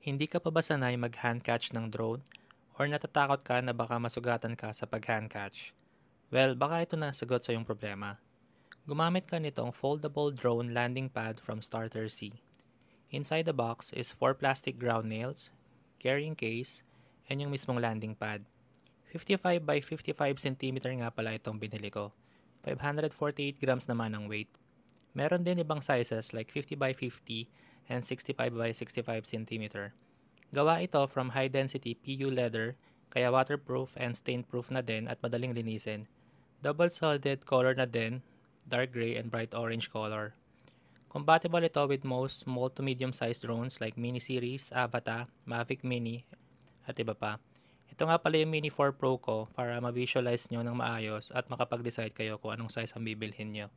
Hindi ka pa ba sanay mag-hand catch ng drone? Or natatakot ka na baka masugatan ka sa pag-hand catch? Well, baka ito na ang sagot sa iyong problema. Gumamit ka nitong foldable drone landing pad from Starter C. Inside the box is 4 plastic ground nails, carrying case, and yung mismong landing pad. 55 by 55 cm nga pala itong binili ko. 548 grams naman ang weight. Meron din ibang sizes like 50 by 50 and 65 by 65 cm. Gawa ito from high-density PU leather, kaya waterproof and stain-proof na din at madaling linisin. Double-sided color na din, dark gray and bright orange color. Compatible ito with most small to medium-sized drones like Mini Series, Avata, Mavic Mini, at iba pa. Ito nga pala yung Mini 4 Pro ko para ma-visualize nyo ng maayos at makapag-decide kayo kung anong size ang bibilhin nyo.